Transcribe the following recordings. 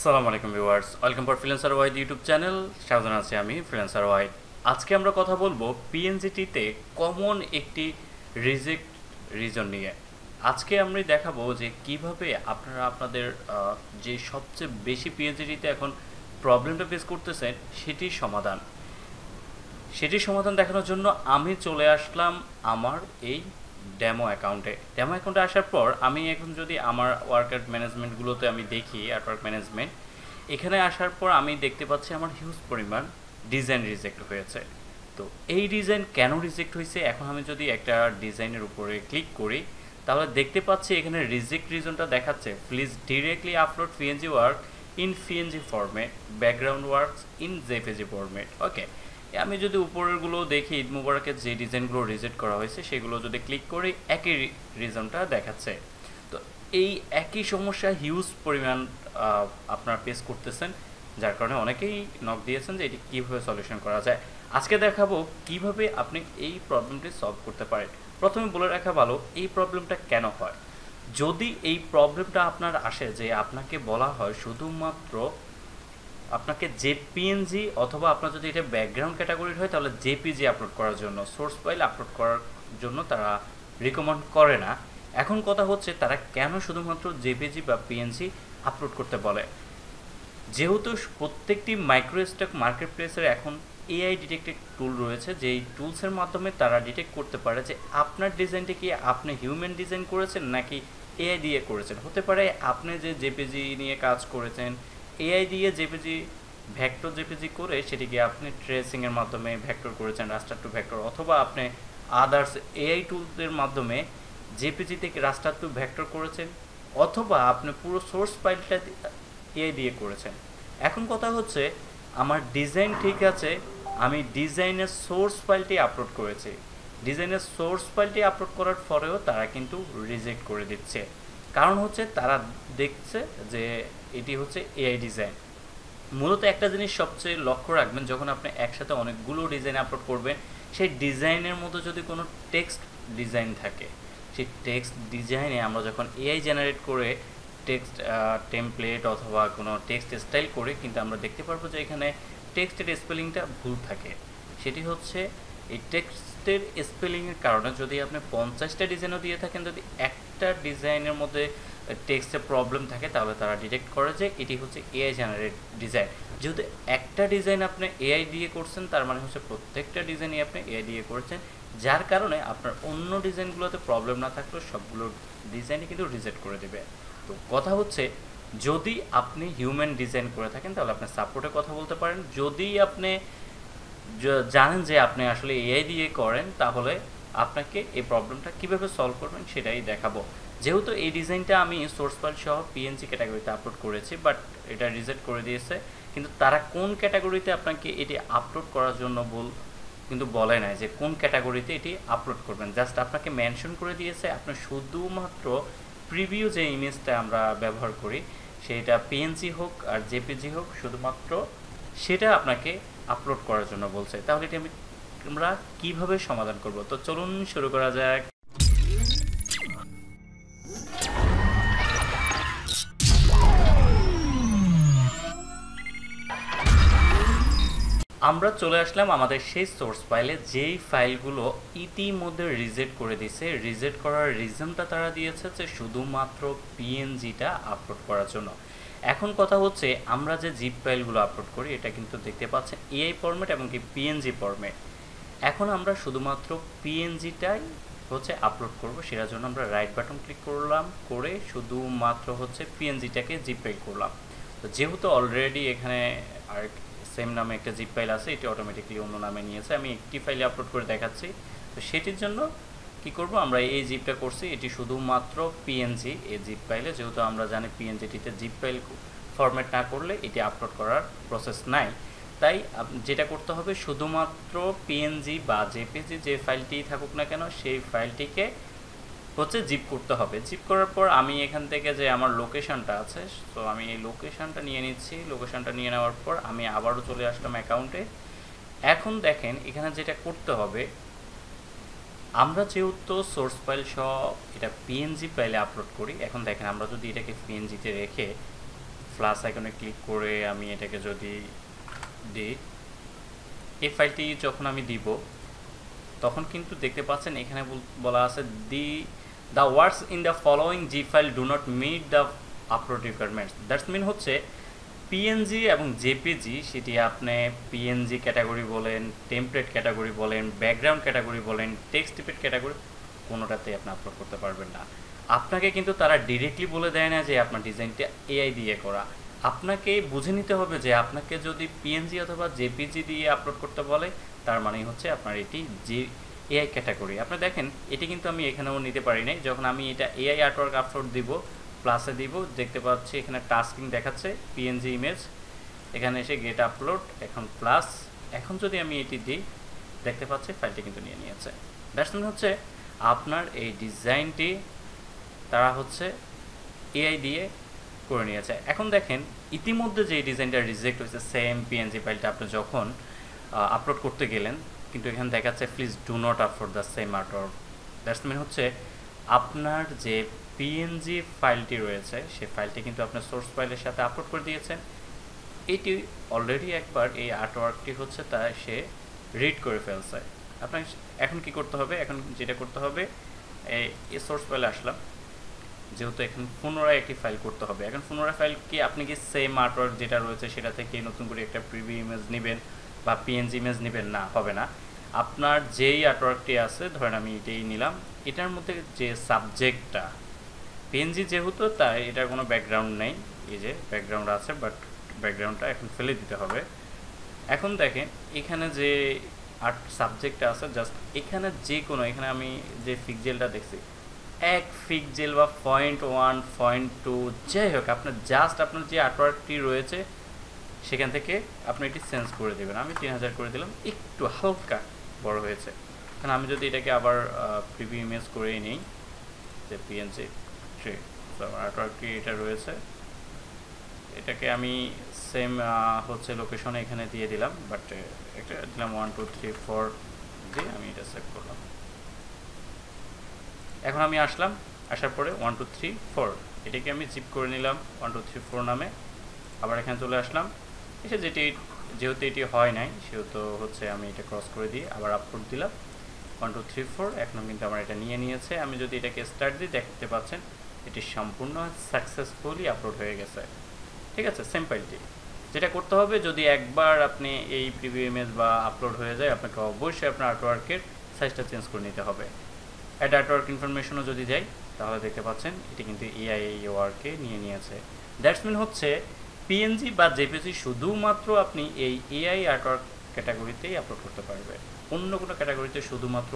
আসসালামু আলাইকুম viewers, welcome for freelancer wide YouTube channel. স্বাগত আছি আমি ফ্রিল্যান্সার ওয়াইড। আজকে আমরা কথা বলবো পিএনজিটিতে কমন একটি রিজেক্ট রিজন নিয়ে। আজকে আমরা দেখাবো যে কিভাবে আপনারা আপনাদের যে সবচেয়ে বেশি পিএনজিটিতে এখন প্রবলেমটা ফেস করতেছেন সেটির সমাধান দেখানোর জন্য আমি চলে আসলাম আমার এই ডেমো অ্যাকাউন্টে আসার পর আমি এখন যদি আমার ওয়ার্কআউট ম্যানেজমেন্টগুলোতে আমি দেখি আর্টওয়ার্ক ম্যানেজমেন্ট, এখানে আসার পর আমি দেখতে পাচ্ছি আমার হিউজ পরিমাণ ডিজাইন রিজেক্ট হয়েছে। তো এই ডিজাইন কেন রিজেক্ট হয়েছে, এখন আমি যদি একটা ডিজাইনের উপরে ক্লিক করি তাহলে দেখতে পাচ্ছি এখানে রিজেক্ট রিজনটা দেখাচ্ছে, please directly upload PNG work in PNG format, background works in JPG format. Okay, আমি যদি উপরেরগুলো দেখি, ঈদ মুবারকের যে ডিজাইনগুলো রিজেক্ট করা হয়েছে সেগুলো যদি ক্লিক করি একই রিজনটা দেখাচ্ছে। তো এই একই সমস্যা হিউজ পরিমাণ আপনারা ফেস করতেছেন, যার কারণে অনেকেই নক দিয়েছেন যে এটি কীভাবে সলিউশন করা যায়। আজকে দেখাবো কিভাবে আপনি এই প্রবলেমটি সলভ করতে পারেন। প্রথমে বলে রাখা ভালো এই প্রবলেমটা কেন হয়। যদি এই প্রবলেমটা আপনার আসে যে আপনাকে বলা হয় শুধুমাত্র আপনাকে জেপিএনজি অথবা আপনার যদি এটা ব্যাকগ্রাউন্ড ক্যাটাগরির হয় তাহলে জেপিজি আপলোড করার জন্য, সোর্স ফাইল আপলোড করার জন্য তারা রিকমেন্ড করে না। এখন কথা হচ্ছে তারা কেন শুধুমাত্র জেপিজি বা পিএনজি আপলোড করতে বলে। যেহেতু প্রত্যেকটি মাইক্রোস্টক মার্কেট প্লেসের এখন এআই ডিটেক্টেড টুল রয়েছে, যেই টুলসের মাধ্যমে তারা ডিটেক্ট করতে পারে যে আপনার ডিজাইনটা কি আপনি হিউম্যান ডিজাইন করেছেন নাকি এআই দিয়ে করেছেন। হতে পারে আপনি যে জেপিজি নিয়ে কাজ করেছেন এআই দিয়ে জেপিজি ভেক্টর জেপিজি করে সেটিকে আপনি ট্রেসিংয়ের মাধ্যমে ভেক্টর করেছেন, রাস্টার টু ভেক্টর, অথবা আপনি আদার্স এআই টুলসের মাধ্যমে জেপিজি থেকে রাস্টার টু ভেক্টর করেছেন, অথবা আপনি পুরো সোর্স ফাইলটা এআই দিয়ে করেছেন। এখন কথা হচ্ছে আমার ডিজাইন ঠিক আছে, আমি ডিজাইনের সোর্স ফাইলটি আপলোড করেছি, ডিজাইনের সোর্স ফাইলটি আপলোড করার পরেও তারা কিন্তু রিজেক্ট করে দিচ্ছে। কারণ হচ্ছে তারা দেখছে যে এটি হচ্ছে এআই ডিজাইন। মূলত একটা জিনিস সবচেয়ে লক্ষ্য রাখবেন, যখন আপনি একসাথে অনেকগুলো ডিজাইন আপলোড করবেন সেই ডিজাইনের মধ্যে যদি কোনো টেক্সট ডিজাইন থাকে, সেই টেক্সট ডিজাইনে আমরা যখন এআই জেনারেট করে টেক্সট টেমপ্লেট অথবা কোনো টেক্সট স্টাইল করে কিন্তু আমরা দেখতে পারবো যে এখানে টেক্সটের স্পেলিংটা ভুল থাকে। সেটি হচ্ছে এই টেক্সটের স্পেলিংয়ের কারণে যদি আপনি 50টা ডিজাইনও দিয়ে থাকেন, যদি একটা ডিজাইনের মধ্যে টেক্সটের প্রবলেম থাকে তাহলে তারা ডিটেক্ট করে যে এটি হচ্ছে এআই জেনারেট ডিজাইন। যেহেতু একটা ডিজাইন আপনি এআই দিয়ে করছেন তার মানে হচ্ছে প্রত্যেকটা ডিজাইনই আপনি এআই দিয়ে করেছেন, যার কারণে আপনার অন্য ডিজাইনগুলোতে প্রবলেম না থাকলেও সবগুলো ডিজাইনই কিন্তু রিজেক্ট করে দেবে। তো কথা হচ্ছে যদি আপনি হিউম্যান ডিজাইন করে থাকেন তাহলে আপনি সাপোর্টে কথা বলতে পারেন। যদি আপনি জানেন যে আপনি আসলে এআই দিয়ে করেন তাহলে আপনাকে এই প্রবলেমটা কীভাবে সলভ করবেন সেটাই দেখাবো। যেহেতু এই ডিজাইনটা আমি সোর্স ফাইল সহ পিএনজি ক্যাটাগরিতে আপলোড করেছি, বাট এটা রিজেক্ট করে দিয়েছে, কিন্তু তারা কোন ক্যাটাগরিতে আপনাকে এটি আপলোড করার জন্য কিন্তু বলে নাই যে কোন ক্যাটাগরিতে এটি আপলোড করবেন। জাস্ট আপনাকে মেনশন করে দিয়েছে আপনি শুধুমাত্র প্রিভিউ যে ইমেজটা আমরা ব্যবহার করি সেটা পিএনজি হোক আর জেপিজি হোক, শুধুমাত্র সেটা আপনাকে আপলোড করার জন্য বলছে। তাহলে এটি আমরা কীভাবে সমাধান করব, তো চলুন শুরু করা যাক। আমরা চলে আসলাম আমাদের সেই সোর্স ফাইলে, যেই ফাইলগুলো ইতিমধ্যে রিজেক্ট করে দিয়েছে। রিজেক্ট করার রিজনটা তারা দিয়েছে যে শুধুমাত্র পিএনজিটা আপলোড করার জন্য। এখন কথা হচ্ছে আমরা যে জিপ ফাইলগুলো আপলোড করি এটা কিন্তু দেখতে পাচ্ছেন এআই ফরম্যাট এবং কি পিএনজি ফরম্যাট। এখন আমরা শুধুমাত্র পিএনজিটাই হচ্ছে আপলোড করব, সেটার জন্য আমরা রাইট বাটন ক্লিক করলাম, করে শুধুমাত্র হচ্ছে পিএনজিটাকে জিপ ফাইল করলাম। তো যেহেতু অলরেডি এখানে আর সেম নামে একটা জিপ ফাইল আছে, এটি অটোমেটিকলি অন্য নামে নিয়েছে, আমি একটি ফাইলে আপলোড করে দেখাচ্ছি। তো সেটির জন্য কি করব, আমরা এই জিপটা করছি, এটি শুধুমাত্র পিএনজি এই জিপ ফাইলে। যেহেতু আমরা জানি পিএনজিটিতে জিপ ফাইল ফরম্যাট না করলে এটি আপলোড করার প্রসেস নাই, তাই যেটা করতে হবে শুধুমাত্র পিএনজি বা জেপিজি যে ফাইলটি থাকুক না কেন সেই ফাইলটিকে হচ্ছে জিপ করতে হবে। জিপ করার পর আমি এখান থেকে যে আমার লোকেশনটা আছে, তো আমি এই লোকেশনটা নিয়ে নিচ্ছি। লোকেশনটা নিয়ে নেওয়ার পর আমি আবারও চলে আসলাম অ্যাকাউন্টে। এখন দেখেন এখানে যেটা করতে হবে, আমরা যেহেতু সোর্স ফাইল সহ এটা পিএনজি ফাইলে আপলোড করি, এখন দেখেন আমরা যদি এটাকে পিএনজিতে রেখে প্লাস আইকনে ক্লিক করে আমি এটাকে যদি দিই, এই ফাইলটি যখন আমি দিব তখন কিন্তু দেখতে পাচ্ছেন এখানে বলা আছে the words in the following G file do not meet the upload requirements. That's mean হচ্ছে পিএনজি এবং জেপিজি, সেটি আপনি পিএনজি ক্যাটাগরি বলেন, টেমপ্লেট ক্যাটাগরি বলেন, ব্যাকগ্রাউন্ড ক্যাটাগরি বলেন, টেক্সট টিপেট ক্যাটাগরি, কোনোটাতেই আপনি আপলোড করতে পারবেন না। আপনাকে কিন্তু তারা ডিরেক্টলি বলে দেয় না যে আপনার ডিজাইনটা এআই দিয়ে করা। আপনাকে বুঝে নিতে হবে যে আপনাকে যদি পিএনজি অথবা জেপিজি দিয়ে আপলোড করতে বলে, তার মানে হচ্ছে আপনার এটি যে এআই ক্যাটাগরি। আপনি দেখেন এটি কিন্তু আমি এখানেও নিতে পারি নাই। যখন আমি এটা এআই আর্টওয়ার্ক আপলোড দিব, প্লাসে দিব, দেখতে পাচ্ছি এখানে টাস্কিং দেখাচ্ছে পিএনজি ইমেজ, এখানে এসে গেট আপলোড, এখন প্লাস, এখন যদি আমি এটি দিই দেখতে পাচ্ছি ফাইলটি কিন্তু নিয়ে নিয়েছে। দ্যাটস মিন হচ্ছে আপনার এই ডিজাইনটি তারা হচ্ছে এআই দিয়ে করে নিয়েছে। এখন দেখেন ইতিমধ্যে যে ডিজাইনটা রিজেক্ট হয়েছে, সেম পিএনজি ফাইলটা আপনি যখন আপলোড করতে গেলেন, কিন্তু এখানে দেখাচ্ছে please do not upload the same artwork. That's mean হচ্ছে আপনার যে পিএনজি ফাইলটি রয়েছে সেই ফাইলটি কিন্তু আপনার সোর্স ফাইলের সাথে আপলোড করে দিয়েছেন। এটি অলরেডি একবার এই আর্টওয়ার্কটি হচ্ছে তা সে রিড করে ফেলছে। আপনার এখন কি করতে হবে, এখন যেটা করতে হবে, এই সোর্স ফাইলে আসলাম, যেহেতু এখন পুনরায় একটি ফাইল করতে হবে। এখন পুনরায় ফাইল কি আপনি কি সেম আর্টওয়ার্ক যেটা রয়েছে সেটা থেকে নতুন করে একটা প্রিভিউ ইমেজ নেবেন বা পিএনজি ইমেজ নেবেন? না, হবে না। আপনার যেই আর্টওয়ার্কটি আছে, ধরেন আমি এটাই নিলাম, এটার মধ্যে যে সাবজেক্টটা পিএনজি যেহেতু, তাই এটার কোনো ব্যাকগ্রাউন্ড নেই, এই যে ব্যাকগ্রাউন্ড আছে, বাট ব্যাকগ্রাউন্ডটা এখন ফেলে দিতে হবে। এখন দেখেন এখানে যে আর্ট সাবজেক্টটা আছে, জাস্ট এখানে যে কোনো, এখানে আমি যে পিক্সেলটা দেখছি 1 পিক্সেল বা 0.1 0.2 যাই হোক, আপনার জাস্ট আপনার যে আর্টওয়ার্কটি রয়েছে সেখান থেকে আপনি এটি চেঞ্জ করে দেবেন। আমি 3000 করে দিলাম, একটু হালকা বড় হয়েছে। কারণ আমি যদি এটাকে আবার প্রিভিউ ইমেজ করেই নিই, যে পিএনজি আর্টওয়ার্কটি এটা রয়েছে, এটাকে আমি সেম হচ্ছে লোকেশনে এখানে দিয়ে দিলাম, বাট একটা দিলাম 1 2 3 4 দিয়ে আমি এটা সেভ করলাম। এখন আমি আসলাম, আসার পরে 1 2 3 4 এটাকে আমি জিপ করে নিলাম 1 2 3 4 নামে। আবার এখানে চলে আসলাম, এসে যেহেতু এটি হয় নাই সেহেতু হচ্ছে আমি এটা ক্রস করে দিই, আবার আপলোড দিলাম 1 2 3 4। এখন কিন্তু আমার এটা নিয়ে নিয়েছে। আমি যদি এটাকে স্টার্ট দিই দেখতে পাচ্ছেন এটি সম্পূর্ণ সাকসেসফুলি আপলোড হয়ে গেছে। ঠিক আছে, সেম ফাইলটি। যেটা করতে হবে, যদি একবার আপনি এই প্রিভিউ ইমেজ বা আপলোড হয়ে যায়, আপনাকে অবশ্যই আপনার আর্টওয়ার্কের সাইজটা চেঞ্জ করে নিতে হবে। অ্যাড আর্টওয়ার্ক ইনফরমেশনও যদি যাই তাহলে দেখতে পাচ্ছেন এটি কিন্তু এআই ওয়ার্কে নিয়ে নিয়েছে। দ্যাটস মিন হচ্ছে পিএনজি বা জেপিজি শুধুমাত্র আপনি এই এআই আর্টওয়ার্ক ক্যাটাগরিতেই আপলোড করতে পারবেন। অন্য কোনো ক্যাটাগরিতে শুধুমাত্র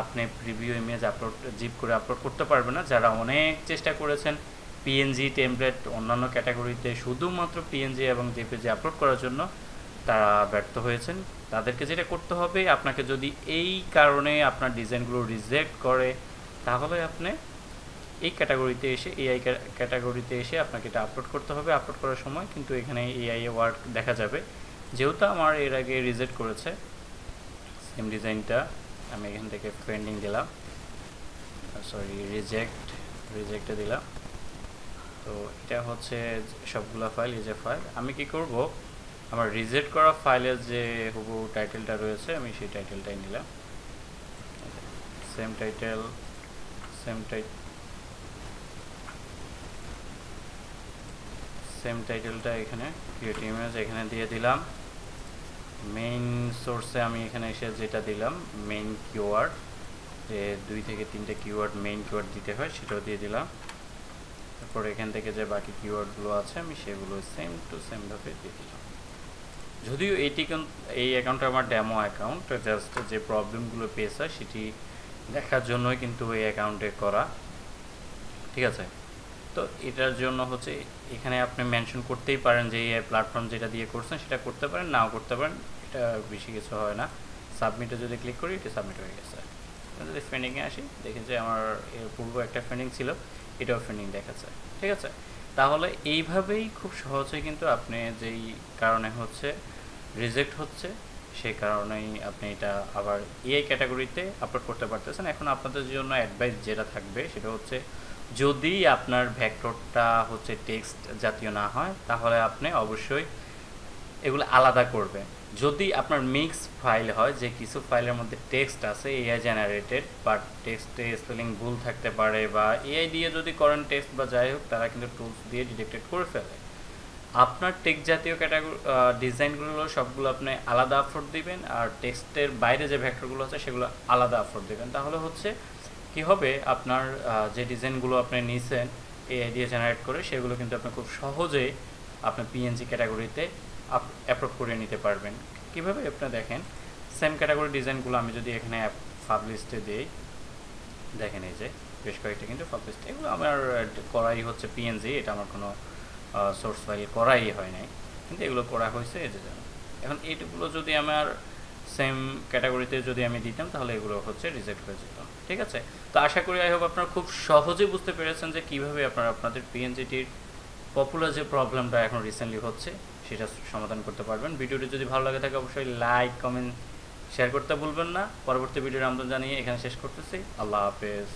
আপনি প্রিভিউ ইমেজ আপলোড জিপ করে আপলোড করতে পারবেন না। যারা অনেক চেষ্টা করেছেন পিএনজি টেমপ্লেট অন্যান্য ক্যাটাগরিতে শুধুমাত্র পিএনজি এবং জেপিজি আপলোড করার জন্য, তারা ব্যর্থ হয়েছেন। তাদেরকে যেটা করতে হবে, আপনাকে যদি এই কারণে আপনার ডিজাইনগুলো রিজেক্ট করে, তাহলে আপনি এই ক্যাটাগরিতে এসে এআই ক্যাটাগরিতে এসে আপনাকে এটা আপলোড করতে হবে। আপলোড করার সময় কিন্তু এখানে এআই ওয়ার্ক দেখা যাবে। যেহেতু আমার এর আগে রিজেক্ট করেছে সেম ডিজাইনটা, আমি এখান থেকে পেন্ডিং দিলাম, সরি রিজেক্টে দিলাম। তো এটা হচ্ছে সবগুলো ফাইল, এই যে ফাইল, আমি কি করব, আমার রিজেক্ট করা ফাইলের যে হুবহু টাইটেলটা রয়েছে আমি সেই টাইটেলটাই নিলাম, সেম টাইটেলটা এখানে ক্রিয়েট ইমেজ এখানে দিয়ে দিলাম। মেইন সোর্সে আমি এখানে এসে যেটা দিলাম মেইন কিওয়ার্ড, যে 2 থেকে 3টে কিওয়ার্ড মেইন কিওয়ার্ড দিতে হয় সেটাও দিয়ে দিলাম। তারপর এখান থেকে যে বাকি কিওয়ার্ডগুলো আছে আমি সেগুলো সেম টু সেমভাবে দিয়ে দিলাম। যদিও এই অ্যাকাউন্টটা আমার ডেমো অ্যাকাউন্ট, জাস্ট যে প্রবলেমগুলো পেয়েছে সেটি দেখার জন্যই কিন্তু এই অ্যাকাউন্টে করা। ঠিক আছে, তো এটার জন্য হচ্ছে এখানে আপনি মেনশন করতেই পারেন যে এই প্ল্যাটফর্ম যেটা দিয়ে করছেন সেটা করতে পারেন, নাও করতে পারেন, এটা বেশি কিছু হয় না। সাবমিটে যদি ক্লিক করি এটা সাবমিট হয়ে গেছে। যদি ফেন্ডিংয়ে আসি, দেখেন যে আমার এর পূর্ব একটা ফেন্ডিং ছিল, এটাও ফেন্ডিং দেখাচ্ছে। ঠিক আছে, তাহলে এইভাবেই খুব সহজে কিন্তু আপনি যেই কারণে হচ্ছে রিজেক্ট হচ্ছে সেই কারণেই আপনি এটা আবার এআই ক্যাটাগরিতে আপলোড করতে পারতেছেন। এখন আপনাদের জন্য অ্যাডভাইস যেটা থাকবে সেটা হচ্ছে যদি আপনার ভেক্টরটা হচ্ছে টেক্সট জাতীয় না হয় তাহলে আপনি অবশ্যই এগুলো আলাদা করবেন। যদি আপনার মিক্স ফাইল হয়, যে কিছু ফাইলের মধ্যে টেক্সট আছে এআই জেনারেটেড, বাট টেক্সটে স্পেলিং ভুল থাকতে পারে, বা এআই দিয়ে যদি করেন টেক্সট বা যাই হোক, তারা কিন্তু টুলস দিয়ে ডিটেক্টেড করে ফেলে। আপনার টেক্সট জাতীয় ক্যাটাগরি ডিজাইনগুলো সবগুলো আপনি আলাদা আপলোড দিবেন, আর টেক্সটের বাইরে যে ভেক্টরগুলো আছে সেগুলো আলাদা আপলোড দিবেন। তাহলে হচ্ছে কি হবে, আপনার যে ডিজাইনগুলো আপনি নিয়েছেন এআই দিয়ে জেনারেট করে, সেগুলো কিন্তু আপনি খুব সহজেই আপনার পিএনজি ক্যাটাগরিতে অ্যাপ্রুভ করে নিতে পারবেন। কীভাবে আপনি দেখেন, সেম ক্যাটাগরি ডিজাইনগুলো আমি যদি এখানে পাবলিশে দিই, দেখেন এই যে বেশ কয়েকটা কিন্তু পাবলিশ, এগুলো আমার করাই হচ্ছে পিএনজি, এটা আমার কোনো সোর্স ফাইল করাই হয় নাই, কিন্তু এগুলো করা হয়েছে এই যে। এখন এইগুলো যদি আমার সেম ক্যাটাগরিতে যদি আমি দিতাম তাহলে এগুলো হচ্ছে রিজেক্ট হয়ে যেত। ঠিক আছে, তো আশা করি আই হোপ আপনারা খুব সহজে বুঝতে পেরেছেন যে কীভাবে আপনারা আপনাদের পিএনজিটির পপুলার যে প্রবলেমটা এখন রিসেন্টলি হচ্ছে সেটা সমাধান করতে পারবেন। ভিডিওটি যদি ভালো লাগে থাকে অবশ্যই লাইক, কমেন্ট, শেয়ার করতে ভুলবেন না। পরবর্তী ভিডিওর আমন্ত্রণ জানিয়ে এখানে শেষ করতেছি। আল্লাহ হাফেজ।